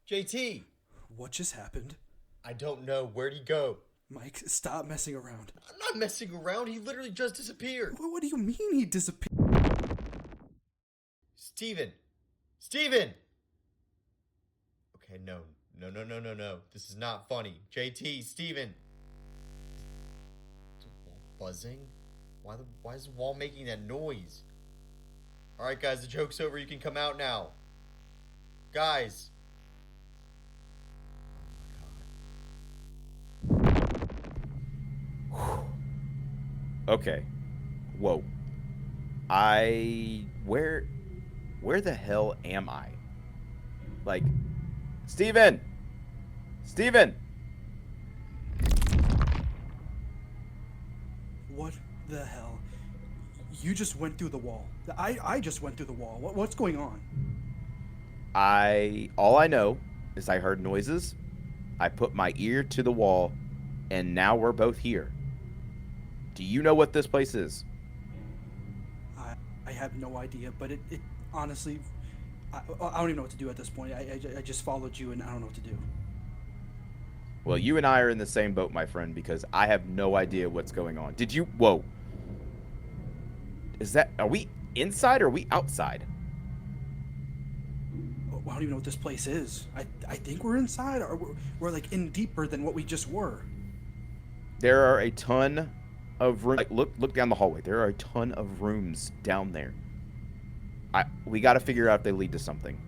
JT! What just happened? I don't know. Where'd he go? Mike, stop messing around. I'm not messing around. He literally just disappeared. What do you mean he disappeared? Steven! Steven! Okay, no. No, no, no, no, no. This is not funny. JT, Steven! Is the wall buzzing? Why is the wall making that noise? Alright, guys, the joke's over. You can come out now. Guys! Okay. Whoa. Where the hell am I? Like, Steven! Steven! What the hell? You just went through the wall. I just went through the wall. What's going on? All I know is I heard noises. I put my ear to the wall, and now we're both here. Do you know what this place is? I have no idea, but it honestly, I don't even know what to do at this point. I just followed you, and I don't know what to do. Well, you and I are in the same boat, my friend, because I have no idea what's going on. Did you? Whoa. Are we inside or are we outside? I don't even know what this place is. I think we're inside, or we're like in deeper than what we just were. There are a ton of rooms. Like, look down the hallway. There are a ton of rooms down there. We got to figure out if they lead to something.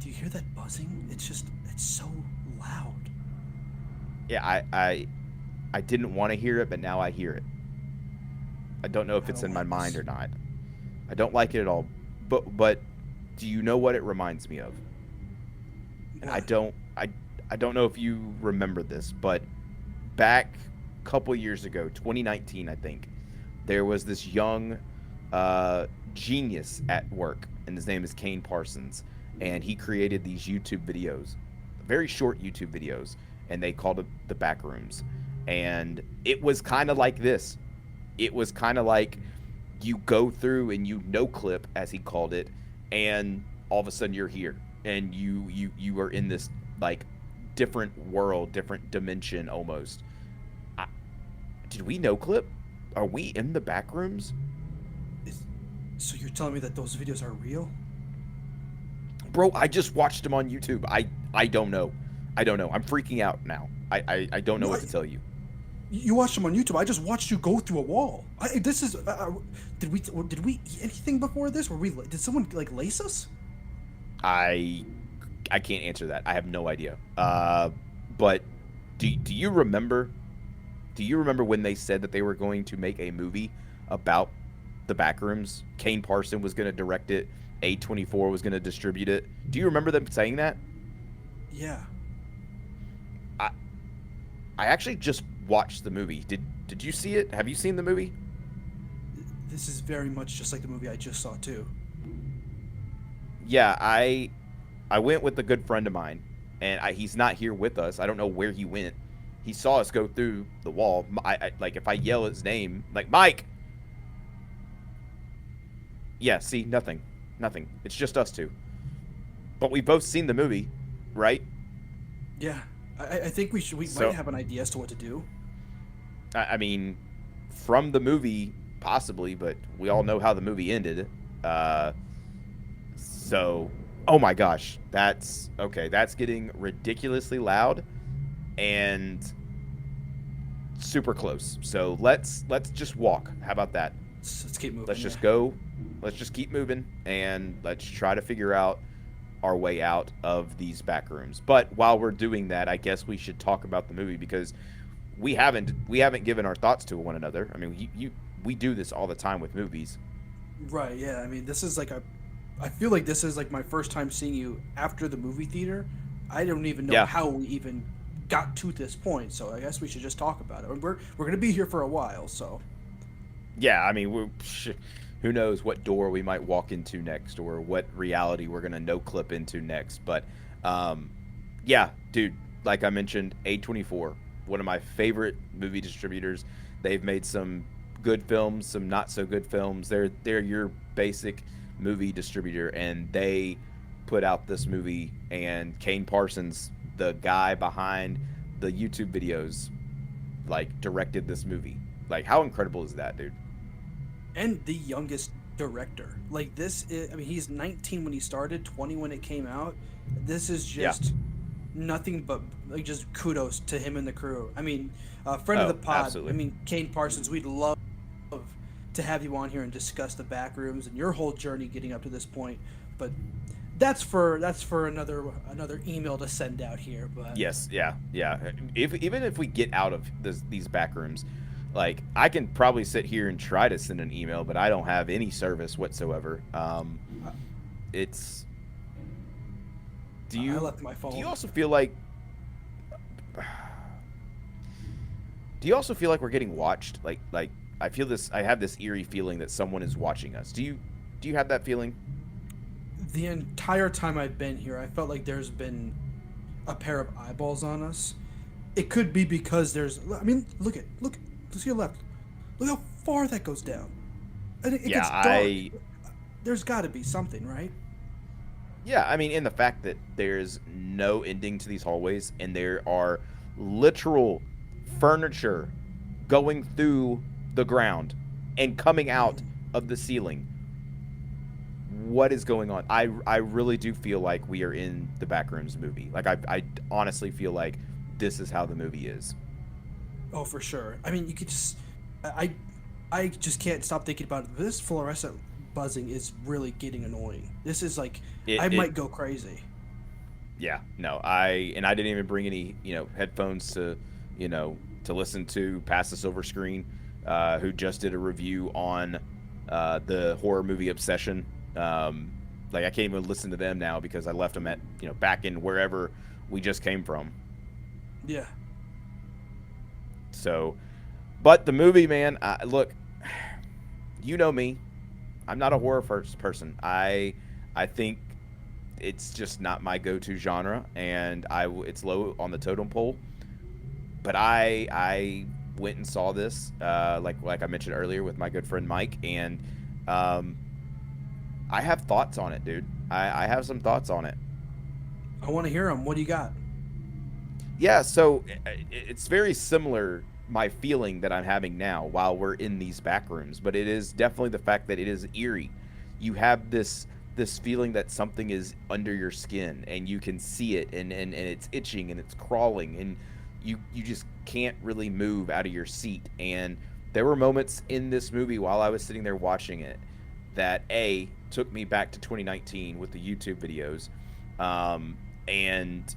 Do you hear that buzzing? It's so loud. Yeah, I didn't want to hear it, but now I hear it. I don't know if it's in my mind or not. I don't like it at all. But do you know what it reminds me of? And I don't know if you remember this, but back a couple years ago, 2019, I think, there was this young genius at work, and his name is Kane Parsons, and he created these YouTube videos, very short YouTube videos, and they called it the Backrooms. And it was kind of like this. It was kind of like you go through and you no clip, as he called it, and all of a sudden you're here, and you are in this like different world, different dimension almost. Did we no clip? Are we in the Backrooms? So you're telling me that those videos are real? Bro, I just watched them on YouTube. I don't know. I'm freaking out now. I don't know what to tell you. You watched them on YouTube. I just watched you go through a wall. Did we eat anything before this? Did someone like lace us? I can't answer that. I have no idea. But do you remember? Do you remember when they said that they were going to make a movie about the Backrooms? Kane Parsons was going to direct it. A24 was going to distribute it. Do you remember them saying that? Yeah. I actually just watched the movie. Did you see it? Have you seen the movie? This is very much just like the movie I just saw too. Yeah, I went with a good friend of mine, and he's not here with us. I don't know where he went. He saw us go through the wall. I like, if I yell his name, like, Mike. Yeah, see, nothing. It's just us two. But we've both seen the movie, right? Yeah, I think we might have an idea as to what to do. I mean, from the movie, possibly, but we all know how the movie ended. So, oh my gosh, that's getting ridiculously loud and super close. So let's just walk. How about that? Let's keep moving. Let's just go. Let's just keep moving, and let's try to figure out our way out of these back rooms. But while we're doing that, I guess we should talk about the movie, because we haven't given our thoughts to one another. I mean, we do this all the time with movies. Right, yeah. I mean, this is like I feel like this is like my first time seeing you after the movie theater. I don't even know how we even got to this point, so I guess we should just talk about it. We're going to be here for a while, so. Yeah, I mean, who knows what door we might walk into next, or what reality we're going to no-clip into next. But, yeah, dude, like I mentioned, A24, one of my favorite movie distributors. They've made some good films, some not so good films. They're your basic movie distributor, and they put out this movie, and Kane Parsons, the guy behind the YouTube videos, like directed this movie. Like, how incredible is that, dude? And the youngest director. Like this is, I mean, he's 19 when he started, 20 when it came out. This is just nothing but like just kudos to him and the crew. I mean, friend of the pod. Absolutely. I mean, Kane Parsons. We'd love to have you on here and discuss the Backrooms and your whole journey getting up to this point. But that's for another email to send out here. But Yes, yeah. Even if we get out of these Backrooms, like, I can probably sit here and try to send an email, but I don't have any service whatsoever. It's. I left my phone. Do you also feel like? Do you also feel like we're getting watched? Like I feel this. I have this eerie feeling that someone is watching us. Do you have that feeling? The entire time I've been here, I felt like there's been a pair of eyeballs on us. It could be because there's. I mean, look to your left. Look how far that goes down. And it gets dark. There's got to be something, right? Yeah, I mean, in the fact that there's no ending to these hallways, and there are literal furniture going through the ground and coming out of the ceiling. What is going on? I really do feel like we are in the Backrooms movie. Like, I honestly feel like this is how the movie is. Oh, for sure. I mean, you could just... I just can't stop thinking about it. This fluorescent buzzing is really getting annoying. This is like... I might go crazy. Yeah, no. I didn't even bring any, headphones to listen to past the silver screen, who just did a review on the horror movie Obsession. Like, I can't even listen to them now because I left them at, back in wherever we just came from. Yeah. So, but the movie, man, look, you know me. I'm not a horror person. I think it's just not my go-to genre, and it's low on the totem pole. But I went and saw this, like I mentioned earlier, with my good friend Mike, and I have thoughts on it, dude. I have some thoughts on it. I want to hear them. What do you got? Yeah, so it's very similar, my feeling that I'm having now while we're in these back rooms, but it is definitely the fact that it is eerie. You have this feeling that something is under your skin, and you can see it, and it's itching, and it's crawling, and you just can't really move out of your seat. And there were moments in this movie while I was sitting there watching it that A, took me back to 2019 with the YouTube videos, and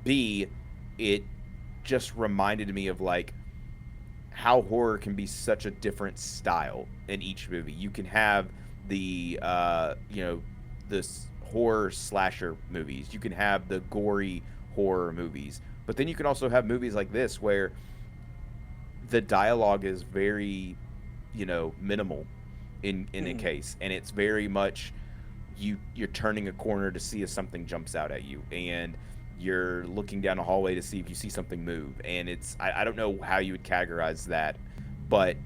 B, it just reminded me of like how horror can be such a different style in each movie. You can have the this horror slasher movies, you can have the gory horror movies, but then you can also have movies like this where the dialogue is very minimal in a case, and it's very much you're turning a corner to see if something jumps out at you, and you're looking down a hallway to see if you see something move, and it's I don't know how you would categorize that, but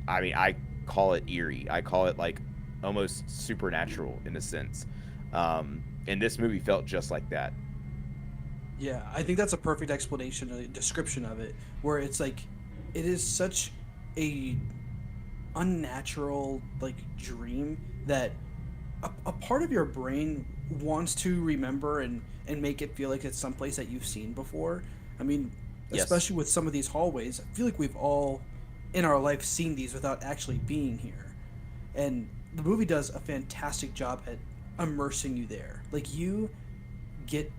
I mean, I call it eerie. I call it like almost supernatural in a sense, and this movie felt just like that. Yeah, I think that's a perfect explanation, a description of it, where it's like it is such a unnatural like dream that a part of your brain wants to remember and make it feel like it's someplace that you've seen before. I mean, Yes. especially with some of these hallways, I feel like we've all in our life seen these without actually being here. And the movie does a fantastic job at immersing you there. Like, you get,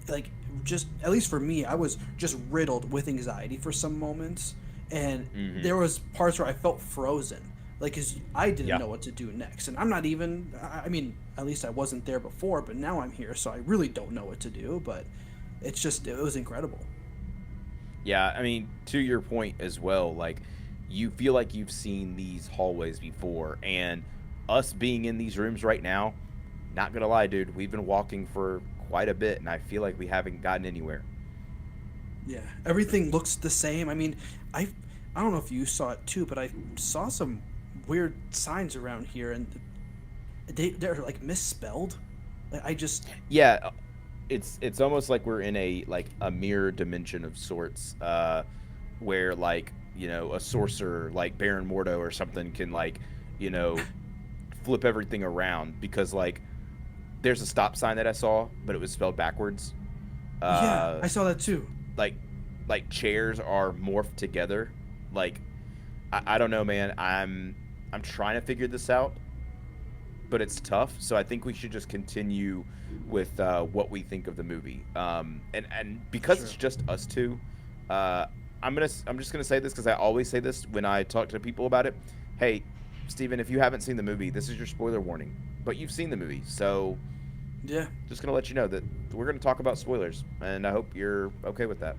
like, just, at least for me, I was just riddled with anxiety for some moments. And there was parts where I felt frozen. Like, because I didn't know what to do next. And I'm not even, I mean, at least I wasn't there before, but now I'm here, so I really don't know what to do. But it's just, it was incredible. Yeah, I mean, to your point as well, like, you feel like you've seen these hallways before, and us being in these rooms right now, not gonna lie, dude, we've been walking for quite a bit, and I feel like we haven't gotten anywhere. Yeah, everything looks the same. I mean, I don't know if you saw it too, but I saw some weird signs around here, and they're like misspelled. I just Yeah, it's almost like we're in a mirror dimension of sorts, where like a sorcerer like Baron Mordo or something can you know flip everything around because there's a stop sign that I saw, but it was spelled backwards. yeah, Uh, I saw that too. like chairs are morphed together. Like I don't know, man. I'm trying to figure this out, but it's tough. So I think we should just continue with what we think of the movie. And because Sure. it's just us two, uh, I'm just gonna say this because I always say this when I talk to people about it. Hey, Steven, if you haven't seen the movie, this is your spoiler warning. But you've seen the movie, so Yeah. just gonna let you know that we're gonna talk about spoilers, and I hope you're okay with that.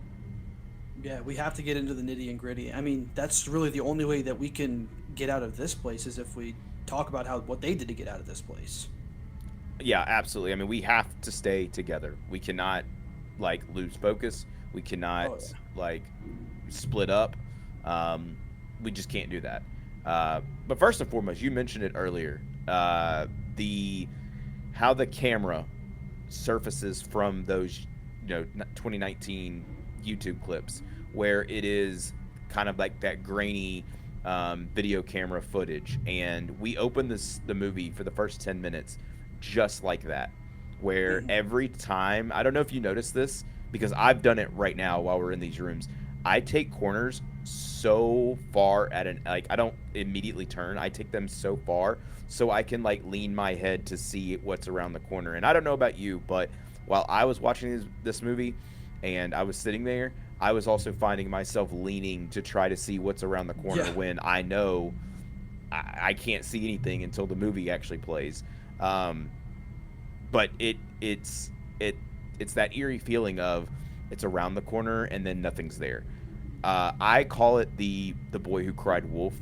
Yeah, we have to get into the nitty and gritty. I mean, that's really the only way that we can get out of this place is if we talk about how what they did to get out of this place. Yeah, absolutely. I mean, we have to stay together. We cannot lose focus. We cannot Oh yeah. like split up. Um, we just can't do that. But first and foremost, you mentioned it earlier. The how the camera surfaces from those 2019 YouTube clips where it is kind of like that grainy video camera footage, and we open the movie for the first 10 minutes just like that, where Mhm. every time, I don't know if you notice this because I've done it right now while we're in these rooms, I take corners so far at an I don't immediately turn. I take them so far so I can lean my head to see what's around the corner. And I don't know about you, but while I was watching this movie and I was sitting there, I was also finding myself leaning to try to see what's around the corner Yeah. when I know I can't see anything until the movie actually plays. Um, but it's that eerie feeling of it's around the corner and then nothing's there. I call it the boy who cried wolf,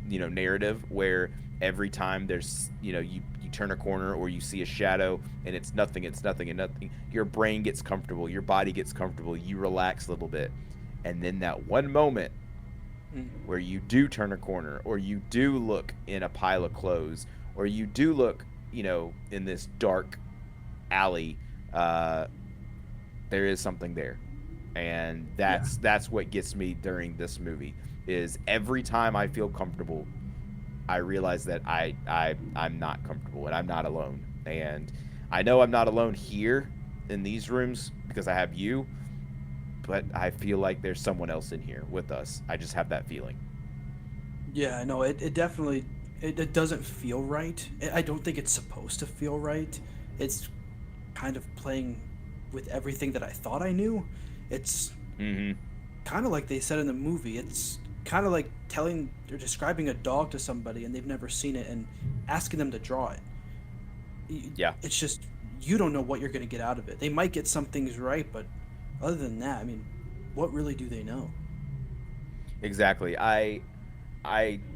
narrative, where every time there's you turn a corner or you see a shadow and it's nothing, and nothing, your brain gets comfortable, your body gets comfortable, you relax a little bit, and then that one moment Mm. where you do turn a corner or you do look in a pile of clothes or you do look in this dark alley, uh, there is something there, and Yeah. that's what gets me during this movie. Is every time I feel comfortable, I realize that I'm not comfortable and I'm not alone. And I know I'm not alone here in these rooms because I have you, but I feel like there's someone else in here with us. I just have that feeling. Yeah, I know it definitely it doesn't feel right. I don't think it's supposed to feel right. It's kind of playing with everything that I thought I knew. It's Mm-hmm. kind of like they said in the movie. It's kind of like telling or describing a dog to somebody and they've never seen it and asking them to draw it. Yeah, It's just you don't know what you're going to get out of it. They might get some things right, but other than that, I mean, what really do they know? exactly. I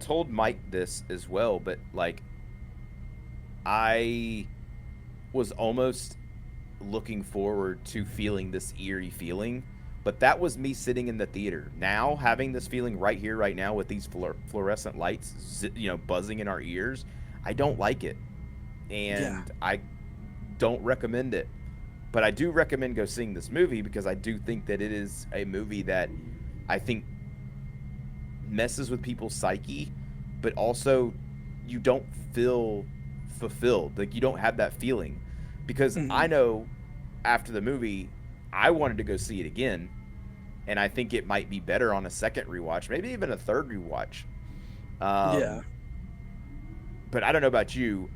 told Mike this as well, but I was almost looking forward to feeling this eerie feeling, but that was me sitting in the theater. Now having this feeling right here, right now, with these fluorescent lights, buzzing in our ears, I don't like it, Yeah. and I don't recommend it. But I do recommend go seeing this movie because I do think that it is a movie that I think messes with people's psyche, but also you don't feel fulfilled. Like you don't have that feeling. Because I Hmm. know after the movie, I wanted to go see it again, and I think it might be better on a second rewatch, maybe even a third rewatch. Yeah. Um, but I don't know about you.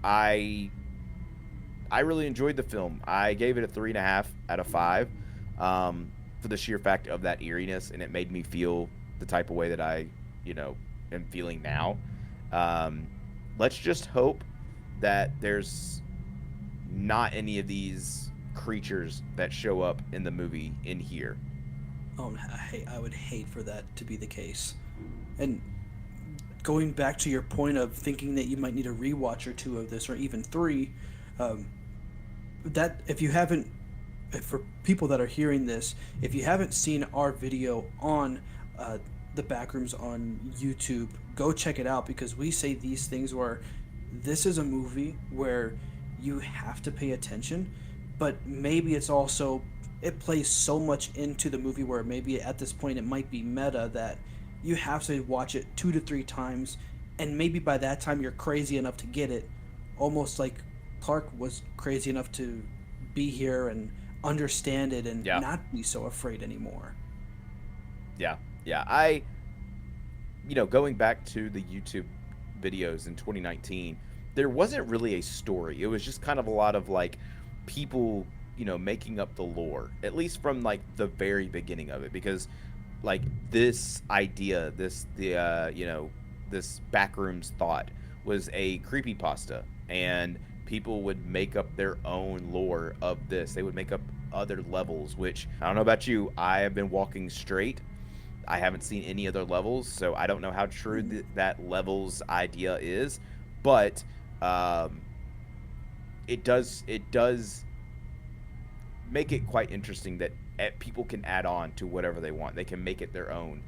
I really enjoyed the film. I gave it a 3.5 out of 5, for the sheer fact of that eeriness, and it made me feel the type of way that I, am feeling now. Um, let's just hope that there's not any of these creatures that show up in the movie in here. Oh, I would hate for that to be the case. And going back to your point of thinking that you might need a rewatch or two of this, or even three, um, that if you haven't, if for people that are hearing this, if you haven't seen our video on uh, the Backrooms on YouTube, go check it out because we say these things where this is a movie where you have to pay attention, but maybe it's also it plays so much into the movie where maybe at this point it might be meta that you have to watch it 2 to 3 times, and maybe by that time you're crazy enough to get it, almost like Clark was crazy enough to be here and understand it and Yeah. not be so afraid anymore. Yeah. Yeah. Going back to the YouTube videos in 2019, there wasn't really a story. It was just kind of a lot of like people, making up the lore, at least from like the very beginning of it, because like this idea, this Backrooms thought was a creepypasta, and people would make up their own lore of this. They would make up other levels, which I don't know about you. I have been walking straight. I haven't seen any other levels, so I don't know how true that levels idea is, but it does make it quite interesting that people can add on to whatever they want. They can make it their own,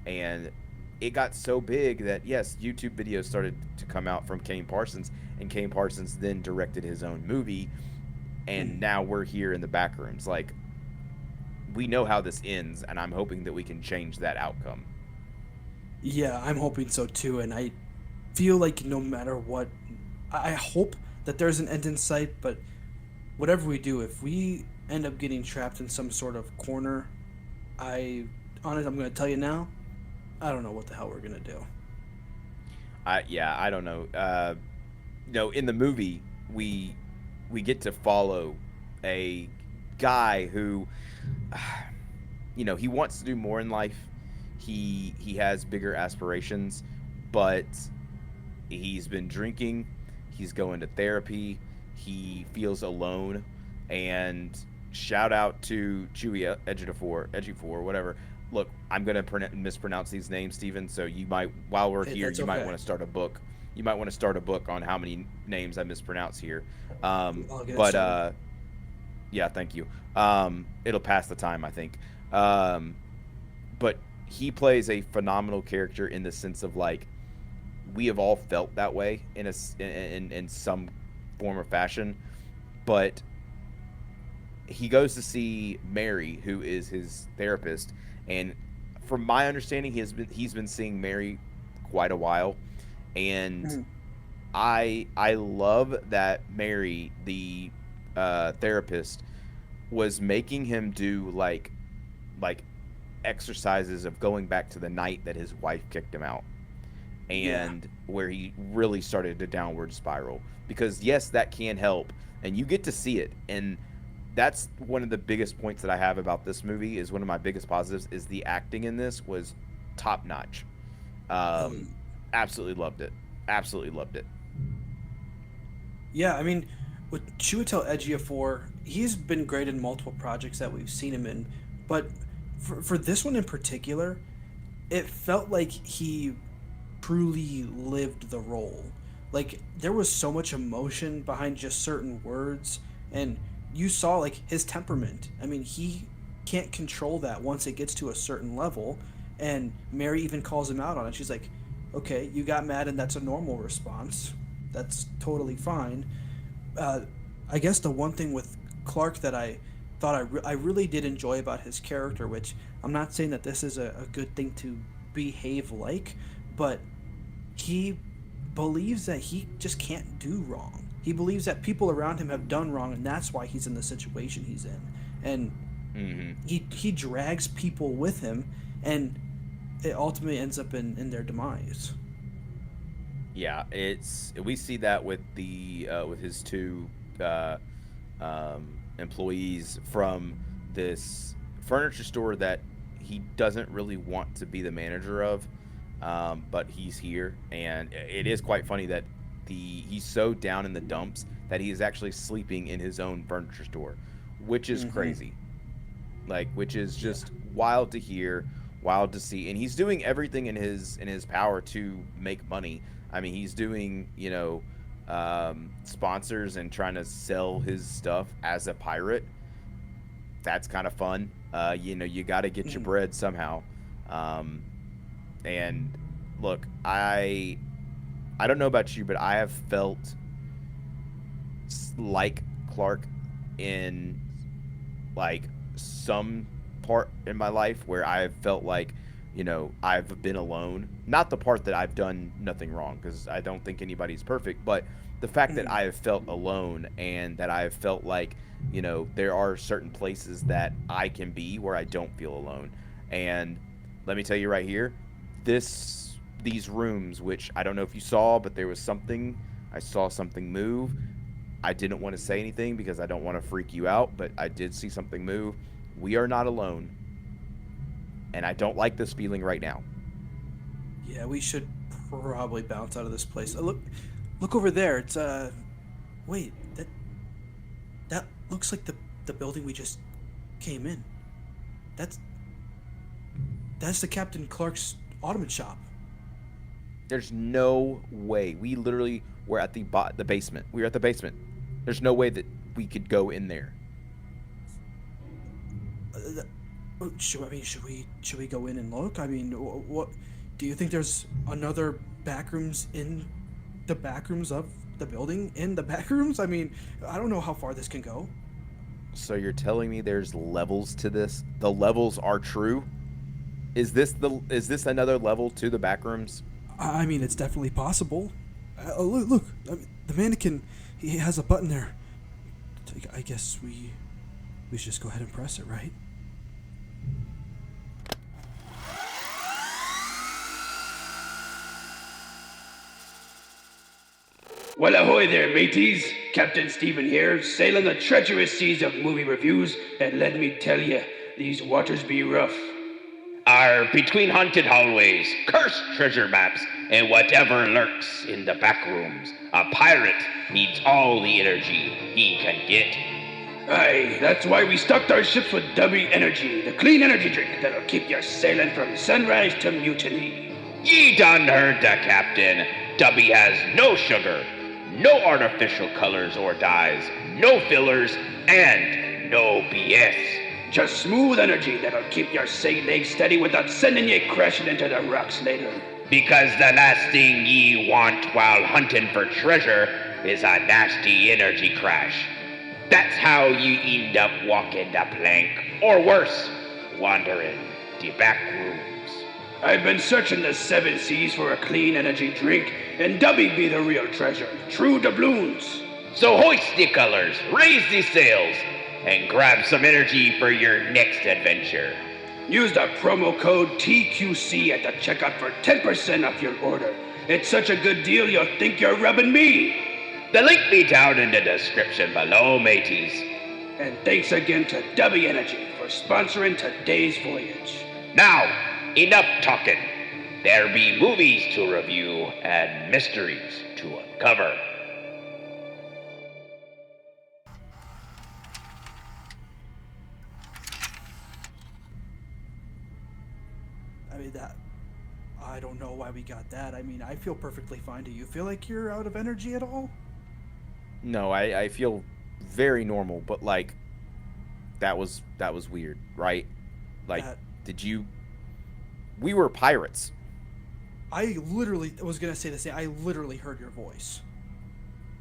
and it got so big that yes, YouTube videos started to come out from Kane Parsons, and Kane Parsons then directed his own movie, and now we're here in the Backrooms. Like, we know how this ends, and I'm hoping that we can change that outcome. Yeah, I'm hoping so too, and I feel like no matter what, I hope that there's an end in sight, but whatever we do, if we end up getting trapped in some sort of corner, I'm going to tell you now, I don't know what the hell we're going to do. I don't know. In the movie, we get to follow a guy who, he wants to do more in life. He has bigger aspirations, but he's been drinking. He's going to therapy. He feels alone, and shout out to Chewy Ejiofor, whatever. Look, I'm gonna mispronounce these names, Steven. So you might, while we're here, you might want to start a book. You might want to start a book on how many names I mispronounce here. Yeah, thank you. It'll pass the time, I think. But he plays a phenomenal character in the sense of like, we have all felt that way in some form or fashion, but he goes to see Mary, who is his therapist, and from my understanding, he's been seeing Mary quite a while, and I love that Mary, the therapist, was making him do like exercises of going back to the night that his wife kicked him out, and where he really started to downward spiral, because yes, that can help, and you get to see it. And that's one of the biggest points that I have about this movie. Is one of my biggest positives is the acting in this was top notch. Absolutely loved it. Yeah, I mean, with Chiwetel Ejiofor, he's been great in multiple projects that we've seen him in, but for this one in particular, it felt like he truly lived the role. Like, there was so much emotion behind just certain words, and you saw like his temperament. I mean, he can't control that once it gets to a certain level, and Mary even calls him out on it. She's like, okay, you got mad, and that's a normal response. That's totally fine. I guess the one thing with Clark that I thought I really did enjoy about his character, which I'm not saying that this is a good thing to behave like, but he believes that he just can't do wrong. He believes that people around him have done wrong, and that's why he's in the situation he's in. And he drags people with him, and it ultimately ends up in their demise. Yeah, we see that with with his two employees from this furniture store that he doesn't really want to be the manager of, but he's here, and it is quite funny that he's so down in the dumps that he is actually sleeping in his own furniture store, which is crazy. Like, which is just wild to hear, wild to see, and he's doing everything in his power to make money. I mean, he's doing, sponsors and trying to sell his stuff as a pirate. That's kind of fun. You got to get your bread somehow. And look, I don't know about you, but I have felt like Clark in like some part in my life where I've felt like, I've been alone. Not the part that I've done nothing wrong, because I don't think anybody's perfect, but the fact that I have felt alone and that I have felt like, there are certain places that I can be where I don't feel alone. And let me tell you right here, these rooms, which I don't know if you saw, but I saw something move. I didn't want to say anything because I don't want to freak you out, but I did see something move. We are not alone. And I don't like this feeling right now. Yeah, we should probably bounce out of this place. Look over there. It's wait, that looks like the building we just came in. That's the Captain Clark's ottoman shop. There's no way. We literally were at the basement. We were at the basement. There's no way that we could go in there. Should we go in and look? I mean, what do you think? There's another backrooms in the backrooms of the building in the backrooms? I mean, I don't know how far this can go. So you're telling me there's levels to this? The levels are true? Is this another level to the backrooms? I mean, it's definitely possible. Look! I mean, the mannequin, he has a button there. I guess we should just go ahead and press it, right? Well, ahoy there, mateys. Captain Stephen here, sailing the treacherous seas of movie reviews, and let me tell you, these waters be rough. Between haunted hallways, cursed treasure maps, and whatever lurks in the back rooms, a pirate needs all the energy he can get. Aye, that's why we stocked our ships with W Energy, the clean energy drink that'll keep you sailing from sunrise to mutiny. Ye done heard the captain. W has no sugar, no artificial colors or dyes, no fillers, and no BS. Just smooth energy that'll keep your sea legs steady without sending you crashing into the rocks later. Because the last thing ye want while hunting for treasure is a nasty energy crash. That's how you end up walking the plank, or worse, wandering the back rooms. I've been searching the 7 seas for a clean energy drink, and W be the real treasure, true doubloons. So hoist the colors, raise the sails, and grab some energy for your next adventure. Use the promo code TQC at the checkout for 10% off your order. It's such a good deal you'll think you're rubbing me. The link be down in the description below, mateys. And thanks again to W Energy for sponsoring today's voyage. Now, enough talking. There be movies to review and mysteries to uncover. I mean, I don't know why we got that. I mean, I feel perfectly fine. Do you feel like you're out of energy at all? No, I feel very normal, but like that was weird, right? Like, we were pirates. I literally was gonna say the same. I literally heard your voice.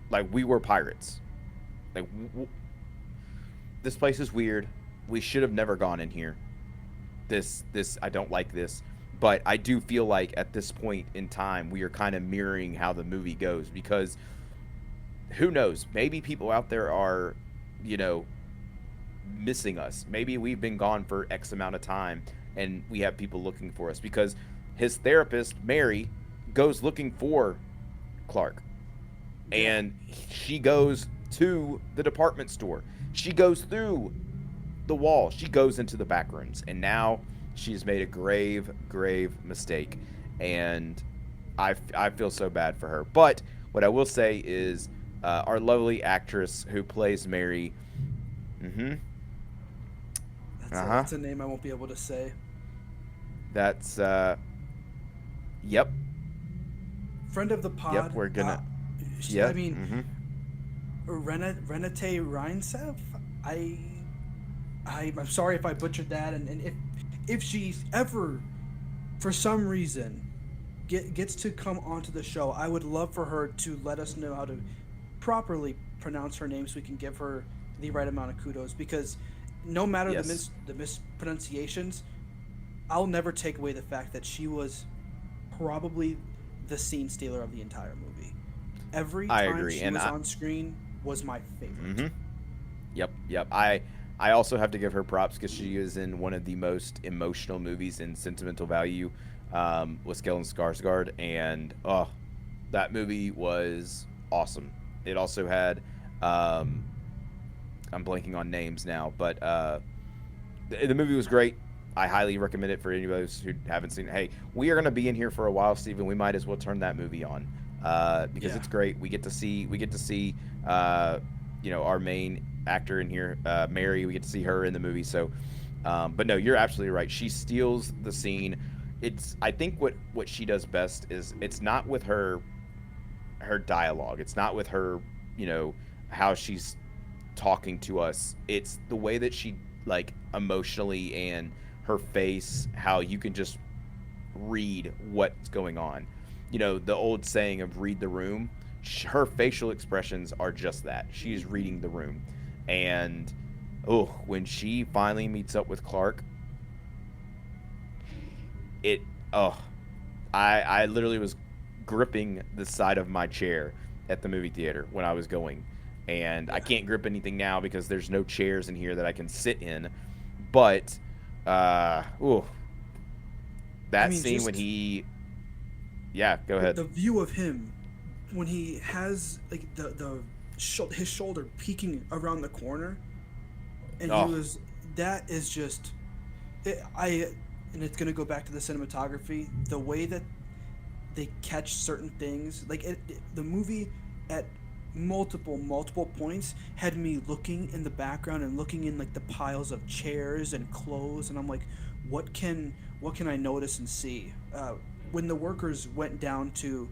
Like, we were pirates. Like, this place is weird. We should have never gone in here. This I don't like this, but I do feel like at this point in time we are kind of mirroring how the movie goes, because who knows, maybe people out there are, missing us. Maybe we've been gone for X amount of time and we have people looking for us, because his therapist Mary goes looking for Clark, and she goes to the department store. She goes through the wall. She goes into the back rooms, and now she's made a grave mistake, and I feel so bad for her. But what I will say is our lovely actress who plays Mary, That's a name I won't be able to say. That's yep, friend of the pod. Yep, we're gonna I mean, Renate Reinsev. I'm sorry if I butchered that, and if she's ever, for some reason, gets to come onto the show, I would love for her to let us know how to properly pronounce her name so we can give her the right amount of kudos, because no matter Yes. the mispronunciations, I'll never take away the fact that she was probably the scene stealer of the entire movie. Every I time agree, she was on screen was my favorite. Mm-hmm. Yep. I also have to give her props because she is in one of the most emotional movies in sentimental value, with Stellan Skarsgård, and that movie was awesome. It also had, I'm blanking on names now, but the movie was great. I highly recommend it for anybody who haven't seen it. Hey, we are going to be in here for a while, Steven. We might as well turn that movie on, because it's great. We get to see our main actor in here, Mary. We get to see her in the movie. So, but no, you're absolutely right. She steals the scene. I think what she does best is it's not with her dialogue. It's not with her, how she's talking to us. It's the way that she, like, emotionally, and her face, how you can just read what's going on. The old saying of read the room. Her facial expressions are just that. She's reading the room. And when she finally meets up with Clark, I literally was gripping the side of my chair at the movie theater when I was going. And I can't grip anything now because there's no chairs in here that I can sit in. But that scene when he, go ahead. The view of him when he has like his shoulder peeking around the corner, and that is just and it's gonna go back to the cinematography, the way that they catch certain things. Like the movie at multiple points had me looking in the background and looking in like the piles of chairs and clothes, and I'm like, what can I notice and see? When the workers went down to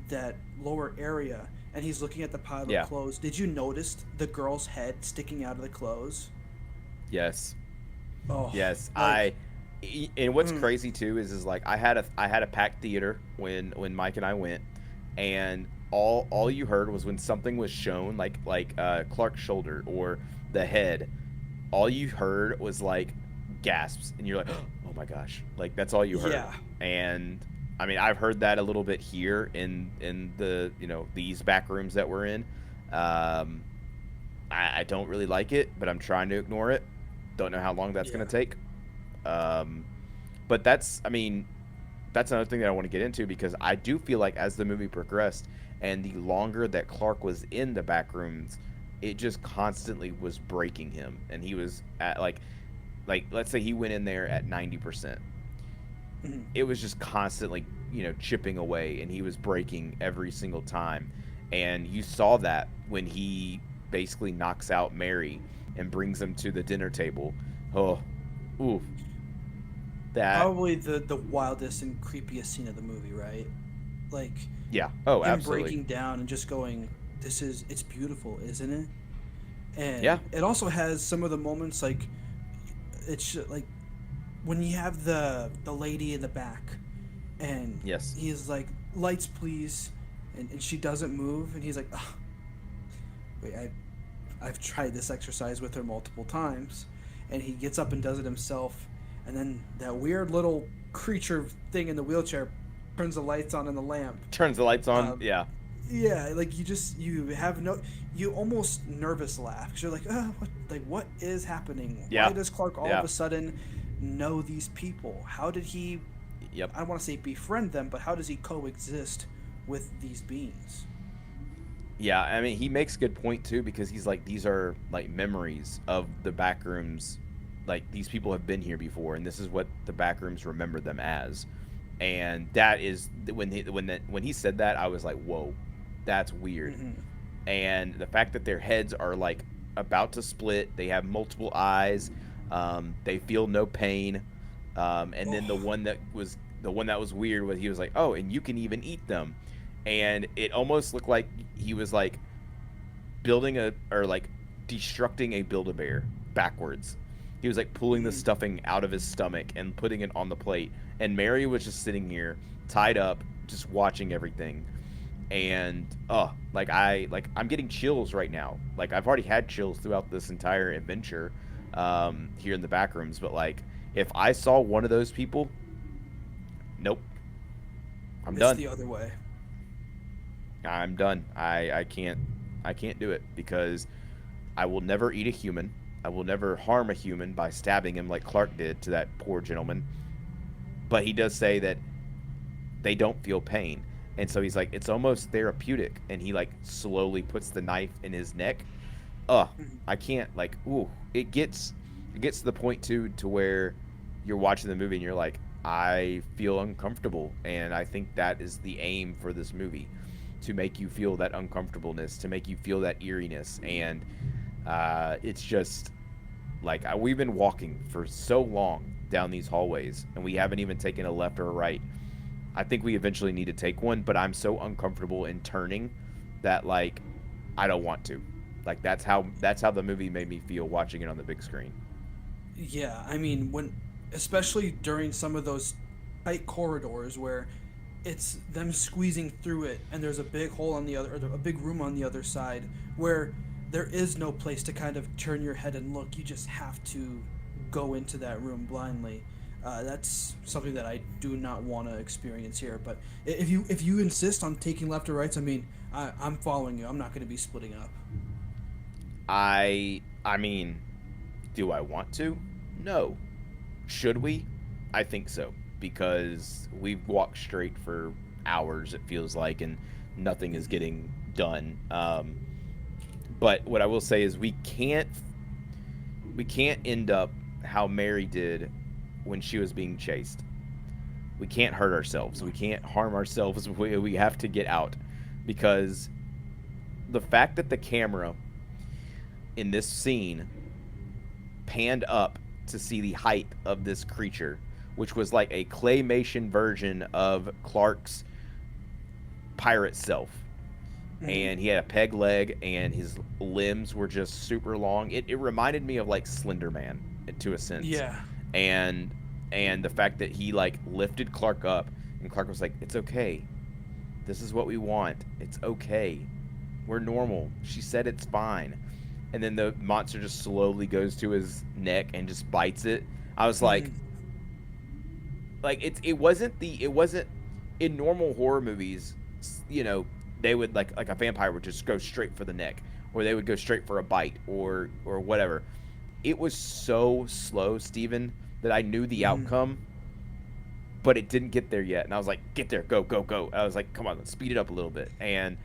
that lower area and he's looking at the pile of clothes, did you notice the girl's head sticking out of the clothes? Yes. Oh yes. And what's crazy too is like I had a packed theater when Mike and I went, and all you heard was when something was shown, like Clark's shoulder or the head, all you heard was like gasps, and you're like, oh my gosh, like that's all you heard. And I mean, I've heard that a little bit here in the these back rooms that we're in. I don't really like it, but I'm trying to ignore it. Don't know how long that's gonna take. But that's another thing that I want to get into, because I do feel like as the movie progressed and the longer that Clark was in the back rooms, it just constantly was breaking him, and he was at like let's say he went in there at 90%. It was just constantly chipping away, and he was breaking every single time. And you saw that when he basically knocks out Mary and brings him to the dinner table. That probably the wildest and creepiest scene of the movie, right? Like, him absolutely breaking down and just going, it's beautiful, isn't it? And it also has some of the moments, like, it's like when you have the lady in the back, and he's like, lights please, and she doesn't move, and he's like, oh, wait, I've tried this exercise with her multiple times, and he gets up and does it himself, and then that weird little creature thing in the wheelchair turns the lights on and the lamp. Turns the lights on, Yeah, like you almost nervous laugh, because you're like, what is happening? Why does Clark all of a sudden know these people? How did he, I don't want to say befriend them, but how does he coexist with these beings? Yeah, I mean, he makes a good point too, because he's like, these are like memories of the back rooms. Like, these people have been here before, and this is what the back rooms remember them as. And that is when he said that, I was like, whoa, that's weird. And the fact that their heads are like about to split, they have multiple eyes, they feel no pain, and then the one that was weird was he was like, oh, and you can even eat them. And it almost looked like he was like destructing a Build-A-Bear backwards. He was like pulling the stuffing out of his stomach and putting it on the plate. And Mary was just sitting here, tied up, just watching everything. And I'm getting chills right now. Like, I've already had chills throughout this entire adventure here in the Backrooms, but like, if I saw one of those people, nope, I'm It's done. the other way. I'm done. I can't do it, because I will never eat a human. I will never harm a human by stabbing him like Clark did to that poor gentleman. But he does say that they don't feel pain. And so he's like, it's almost therapeutic. And he like slowly puts the knife in his neck. I can't, like, ooh, it gets to the point too, to where you're watching the movie and you're like, I feel uncomfortable. And I think that is the aim for this movie, to make you feel that uncomfortableness, to make you feel that eeriness. And it's just like, we've been walking for so long down these hallways and we haven't even taken a left or a right. I think we eventually need to take one, but I'm so uncomfortable in turning that, like, I don't want to. Like, that's how the movie made me feel watching it on the big screen. Yeah, I mean, especially during some of those tight corridors where it's them squeezing through it, and there's a big hole on the other, or a big room on the other side, where there is no place to kind of turn your head and look. You just have to go into that room blindly. That's something that I do not want to experience here. But if you insist on taking left or rights, I mean, I'm following you. I'm not going to be splitting up. I mean, do I want to? No. Should we? I think so, because we've walked straight for hours, it feels like, and nothing is getting done. But what I will say is we can't end up how Mary did when she was being chased. We can't hurt ourselves. We can't harm ourselves. We have to get out, because the fact that the camera in this scene panned up to see the height of this creature, which was like a claymation version of Clark's pirate self. And he had a peg leg and his limbs were just super long. It reminded me of like Slender Man to a sense. Yeah. And the fact that he like lifted Clark up and Clark was like, it's okay. This is what we want. It's okay. We're normal. She said it's fine. And then the monster just slowly goes to his neck and just bites it. I was like, it wasn't in normal horror movies, you know, they would like a vampire would just go straight for the neck, or they would go straight for a bite or whatever. It was so slow, Steven, that I knew the outcome, but it didn't get there yet. And I was like, get there, go, go, go. I was like, come on, let's speed it up a little bit. And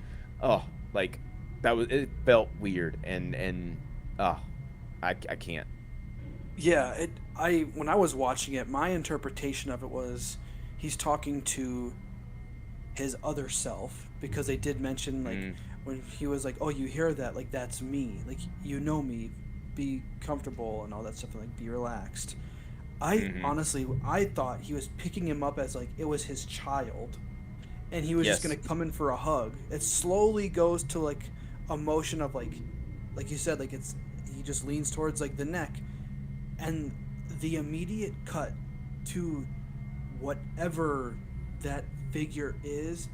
it felt weird, and I can't. Yeah, when I was watching it, my interpretation of it was he's talking to his other self, because they did mention like when he was like, oh, you hear that, like, that's me, like, you know me, be comfortable and all that stuff, and like, be relaxed. Honestly, I thought he was picking him up as like it was his child, and he was just gonna come in for a hug. It slowly goes to like a motion of like you said, like he just leans towards like the neck, and the immediate cut to whatever that figure is.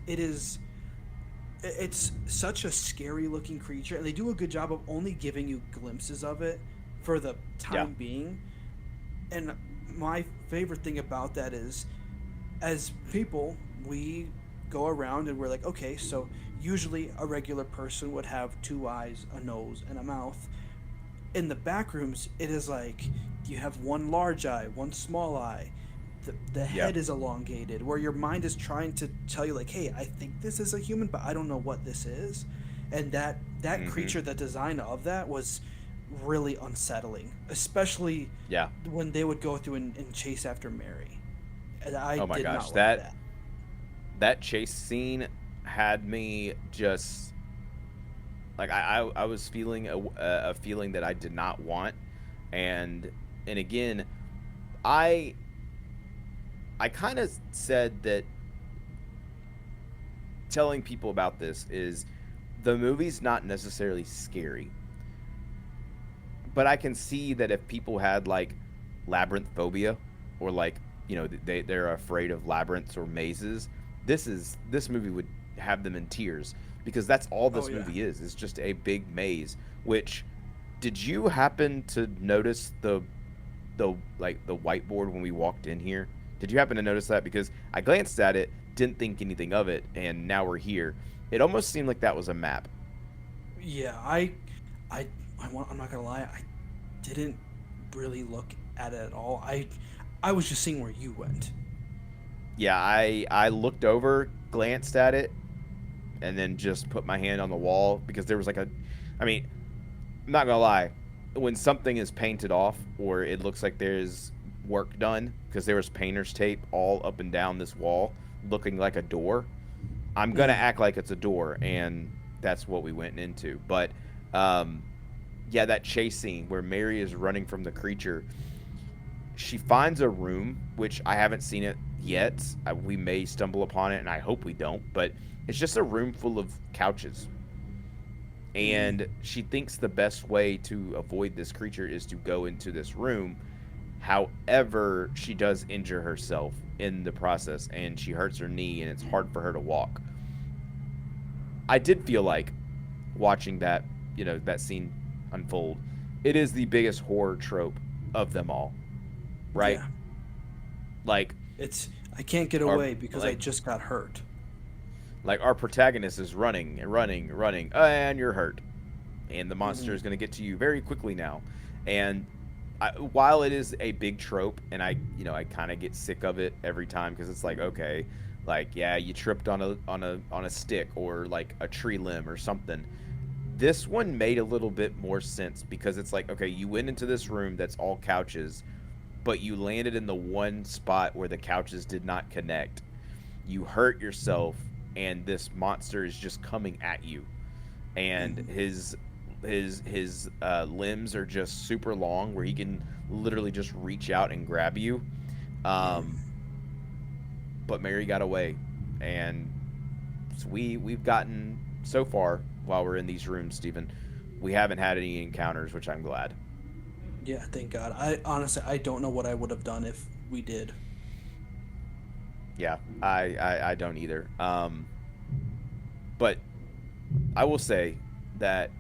It's such a scary looking creature, and they do a good job of only giving you glimpses of it for the time being. And my favorite thing about that is, as people, we go around and we're like, okay, so usually a regular person would have two eyes, a nose, and a mouth. In the Backrooms, it is like you have one large eye, one small eye. The head is elongated, where your mind is trying to tell you like, hey, I think this is a human, but I don't know what this is. And that creature, the design of that was really unsettling, especially when they would go through and chase after Mary. And oh my gosh, not like that chase scene had me just like, I was feeling a feeling that I did not want. And again, I kind of said that telling people about this is, the movie's not necessarily scary, but I can see that if people had like labyrinth phobia, or like, you know, they're afraid of labyrinths or mazes, this movie would have them in tears, because that's all this Oh, yeah. movie is. It's just a big maze. Which, did you happen to notice the whiteboard when we walked in here? Did you happen to notice that? Because I glanced at it, didn't think anything of it, and now we're here. It almost seemed like that was a map. Yeah, I'm not gonna lie, I didn't really look at it at all. I was just seeing where you went. Yeah, I looked over, glanced at it, and then just put my hand on the wall, because there was like I mean, I'm not gonna lie, when something is painted off or it looks like there's work done, because there was painter's tape all up and down this wall looking like a door, I'm gonna act like it's a door, and that's what we went into. But yeah, that chase scene where Mary is running from the creature, she finds a room, which I haven't seen it yet. We may stumble upon it, and I hope we don't, but it's just a room full of couches. And she thinks the best way to avoid this creature is to go into this room. However, she does injure herself in the process, and she hurts her knee, and it's hard for her to walk. I did feel like watching that, that scene unfold, it is the biggest horror trope of them all, right? Yeah. Like, I can't get away because I just got hurt. Like, our protagonist is running and running, and you're hurt, and the monster is going to get to you very quickly now. And while it is a big trope, and I kind of get sick of it every time, because it's like, okay, like, yeah, you tripped on a stick or like a tree limb or something. This one made a little bit more sense, because it's like, okay, you went into this room that's all couches, but you landed in the one spot where the couches did not connect. You hurt yourself, and this monster is just coming at you, and his limbs are just super long, where he can literally just reach out and grab you. But Mary got away, and so we've gotten so far while we're in these rooms, Stephen. We haven't had any encounters, which I'm glad. Yeah, thank God. I honestly, I don't know what I would have done if we did. Yeah, I don't either. But I will say that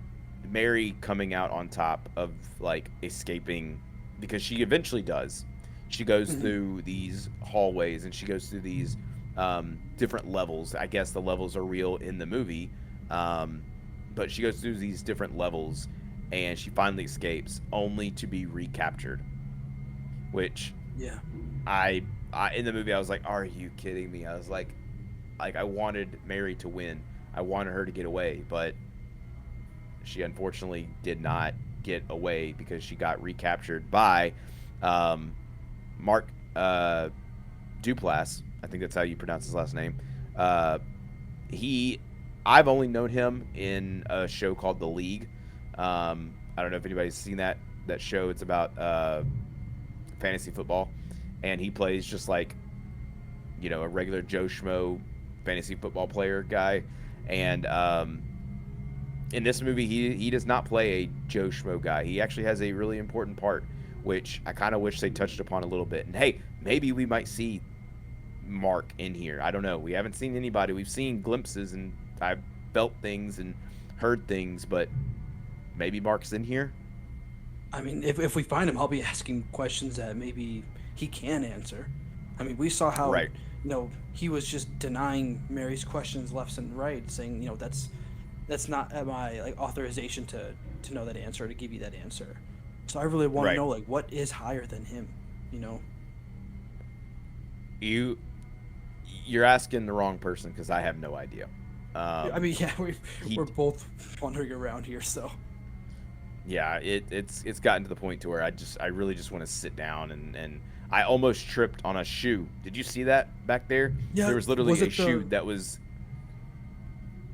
Mary coming out on top of, like, escaping, because she eventually does. She goes through these hallways, and she goes through these different levels. I guess the levels are real in the movie. But she goes through these different levels, and she finally escapes, only to be recaptured. Which, yeah, I in the movie, I was like, are you kidding me? I was like I wanted Mary to win. I wanted her to get away, but she unfortunately did not get away, because she got recaptured by Mark Duplass. I think that's how you pronounce his last name. I've only known him in a show called The League. I don't know if anybody's seen that show. It's about fantasy football, and he plays just like, a regular Joe Schmo fantasy football player guy. And in this movie, he does not play a Joe Schmo guy. He actually has a really important part, which I kind of wish they touched upon a little bit. And hey, maybe we might see Mark in here. I don't know. We haven't seen anybody. We've seen glimpses, and I've felt things and heard things, but maybe Mark's in here. I mean, if we find him, I'll be asking questions that maybe he can answer. I mean, we saw how Right. He was just denying Mary's questions left and right, saying, that's not my authorization to know that answer, to give you that answer. So I really want Right. to know, what is higher than him, You're asking the wrong person, because I have no idea. I mean, yeah, we're both wandering around here, so. Yeah, it's gotten to the point to where I really just want to sit down, and I almost tripped on a shoe. Did you see that back there? Yeah, there was literally was a it shoe that was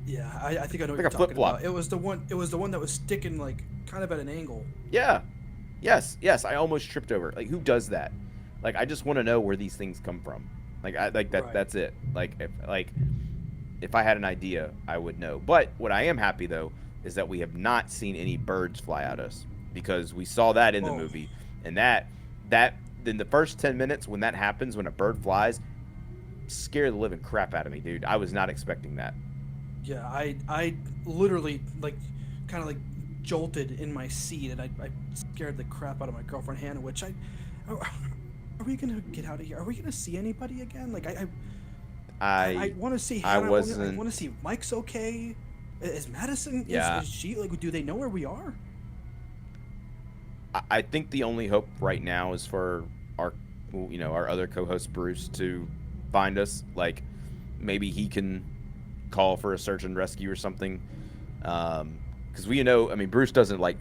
Yeah, I think I know like what a you're talking flip-flop. about. It was the one that was sticking kind of at an angle. Yeah. Yes, I almost tripped over. Like, who does that? Like, I just want to know where these things come from. Right. That's it. If I had an idea, I would know. But what I am happy, though, is that we have not seen any birds fly at us, because we saw that in the movie. And that in the first 10 minutes, when that happens, when a bird flies, scared the living crap out of me, dude. I was not expecting that. Yeah, I literally like kind of like jolted in my seat, and I scared the crap out of my girlfriend Hannah. Which are we gonna get out of here? Are we gonna see anybody again? Like I I want to see I Hannah. I wasn't. want to see if Mike's okay. Is Madison? Yeah, Is she like? Do they know where we are? I think the only hope right now is for our, our other co-host Bruce to find us. Like, maybe he can call for a search and rescue or something. Because I mean, Bruce doesn't like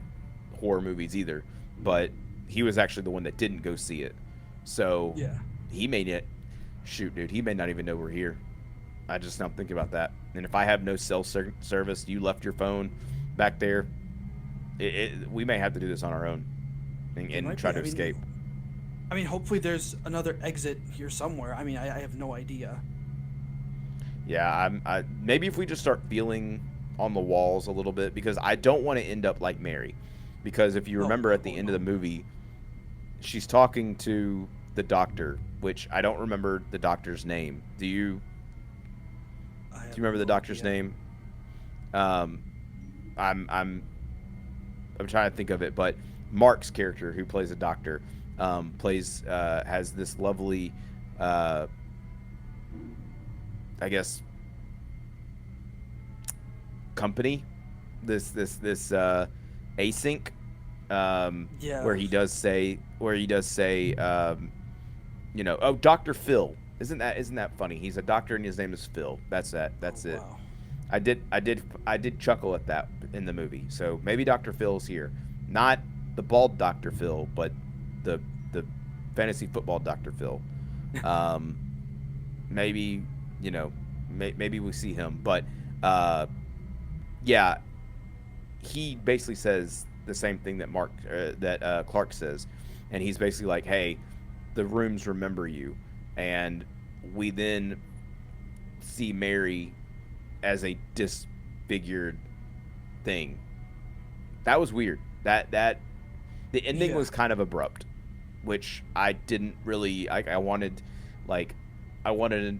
horror movies either, but he was actually the one that didn't go see it. So Yeah. he may not, shoot, dude, he may not even know we're here. I just not thinking about that. And if I have no cell service, you left your phone back there, we may have to do this on our own and try to escape. I mean, hopefully there's another exit here somewhere. I mean, I have no idea. Yeah, maybe if we just start feeling on the walls a little bit, because I don't want to end up like Mary. Because if you remember at the end of the movie, she's talking to the doctor, which I don't remember the doctor's name. Do you remember the doctor's name? I'm trying to think of it, but Mark's character, who plays a doctor, has this lovely, I guess, company, this async, Yeah. where he does say, oh, Dr. Phil. Isn't that funny? He's a doctor and his name is Phil. That's it. Wow. I did chuckle at that in the movie. So maybe Dr. Phil's here. Not the bald Dr. Phil, but the fantasy football Dr. Phil. Maybe, maybe we see him, but yeah, he basically says the same thing that Clark says, and he's basically like, "Hey, the rooms remember you," and we then see Mary as a disfigured thing. That was weird. That the ending was kind of abrupt, which I didn't really. I wanted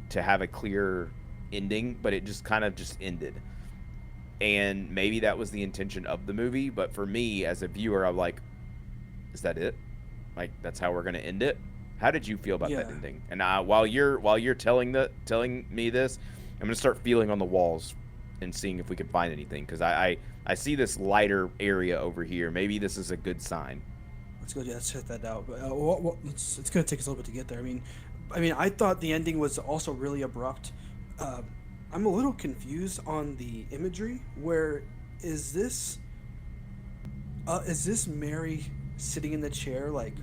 to have a clear ending, but it just kind of just ended. And maybe that was the intention of the movie, but for me as a viewer, I'm like, is that it? Like, that's how we're gonna end it? How did you feel about that ending? And while you're telling me this, I'm gonna start feeling on the walls and seeing if we can find anything, because I see this lighter area over here. Maybe this is a good sign. Let's go. Yeah, let's hit that out. But it's gonna take us a little bit to get there. I mean, I thought the ending was also really abrupt. I'm a little confused on the imagery. Where is this? Is this Mary sitting in the chair? Like,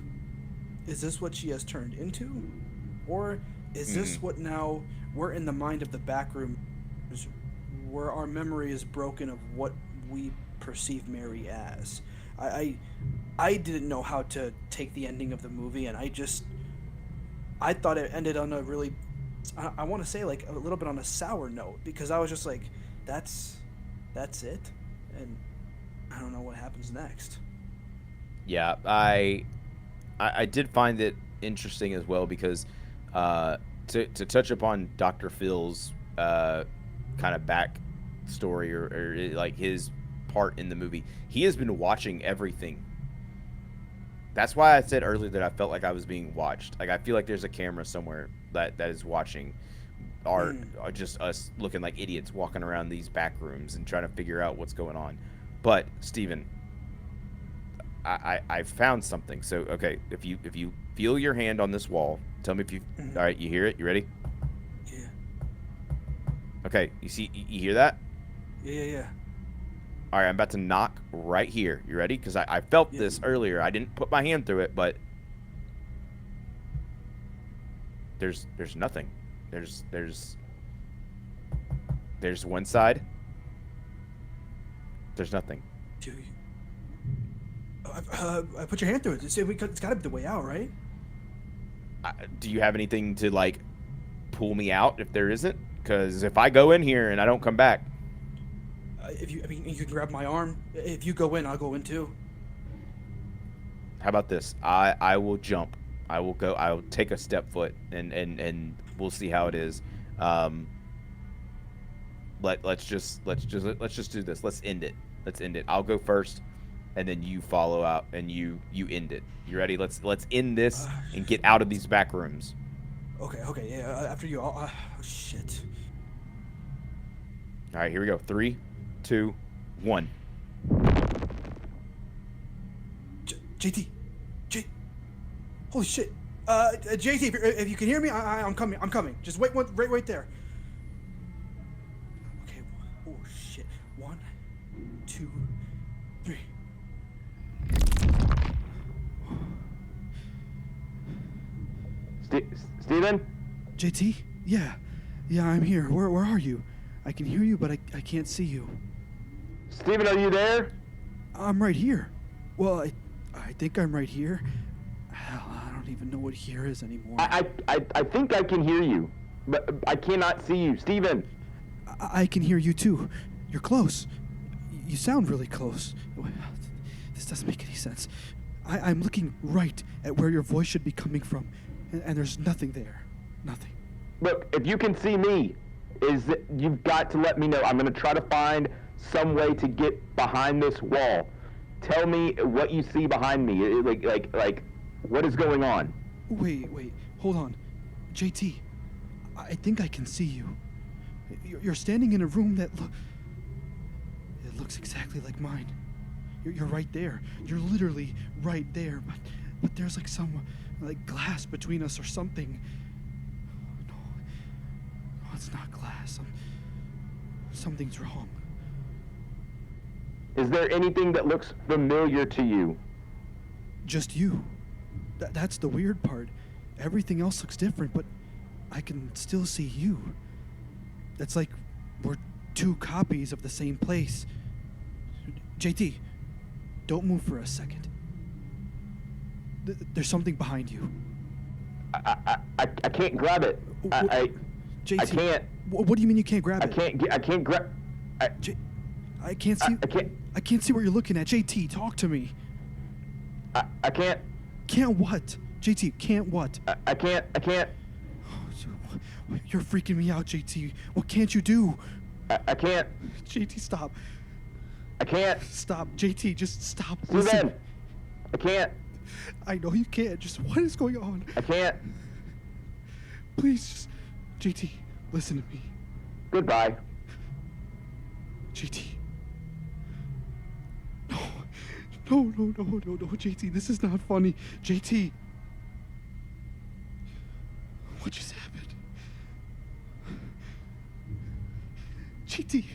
is this what she has turned into, or is this what now we're in the mind of the backroom, where our memory is broken of what we perceive Mary as? I didn't know how to take the ending of the movie, and I thought it ended on a really, I want to say like a little bit on a sour note, because I was just like, that's it, and I don't know what happens next. Yeah, I did find it interesting as well, because to touch upon Dr. Phil's kind of back story, or like his part in the movie, he has been watching everything. That's why I said earlier that I felt like I was being watched. Like, I feel like there's a camera somewhere that is watching our just us looking like idiots walking around these back rooms and trying to figure out what's going on. But Steven, I found something. So okay, if you feel your hand on this wall, tell me if you all right, you hear it? You ready? Yeah. Okay, you hear that? Yeah. All right, I'm about to knock right here. You ready? Because I felt this earlier. I didn't put my hand through it, but there's nothing. There's one side. There's nothing. I put your hand through it. It's got to be the way out, right? Do you have anything to like pull me out if there isn't? Because if I go in here and I don't come back. You can grab my arm. If you go in, I'll go in too. How about this? I will jump. I will go. I'll take a step foot, and we'll see how it is. let's just do this. Let's end it. Let's end it. I'll go first, and then you follow out, and you end it. You ready? Let's end this and get out of these back rooms. Okay, yeah. After you, oh shit. All right, here we go. 3, 2, 1. JT, holy shit. JT, if you can hear me, I'm coming. Just wait right there. Okay. Oh shit. 1, 2, 3. Steven? JT? Yeah, I'm here. Where are you? I can hear you, but I can't see you. Steven, are you there? I'm right here. Well, I think I'm right here. Hell, I don't even know what here is anymore. I think I can hear you, but I cannot see you. Steven! I can hear you too. You're close. You sound really close. This doesn't make any sense. I'm looking right at where your voice should be coming from, and there's nothing there. Nothing. Look, if you can see me, you've got to let me know. I'm going to try to find some way to get behind this wall. Tell me what you see behind me. Like, what is going on? Wait, hold on. JT, I think I can see you. You're standing in a room that it looks exactly like mine. You're right there. You're literally right there, but there's like some glass between us or something. No, it's not glass. Something's wrong. Is there anything that looks familiar to you? Just you. That's the weird part. Everything else looks different, but I can still see you. It's like we're 2 copies of the same place. JT, don't move for a second. There's something behind you. I can't grab it. JT, I can't. What do you mean you can't grab it? I can't grab. I can't see. I can't see what you're looking at. JT, talk to me. I can't. Can't what? JT, can't what? I can't. You're freaking me out, JT. What can't you do? I can't. JT, stop. I can't. Stop. JT, just stop. Steven, Listen. I can't. I know you can't. Just what is going on? I can't. Please, just JT, listen to me. Goodbye. JT. No, JT, this is not funny. JT. What just happened? JT.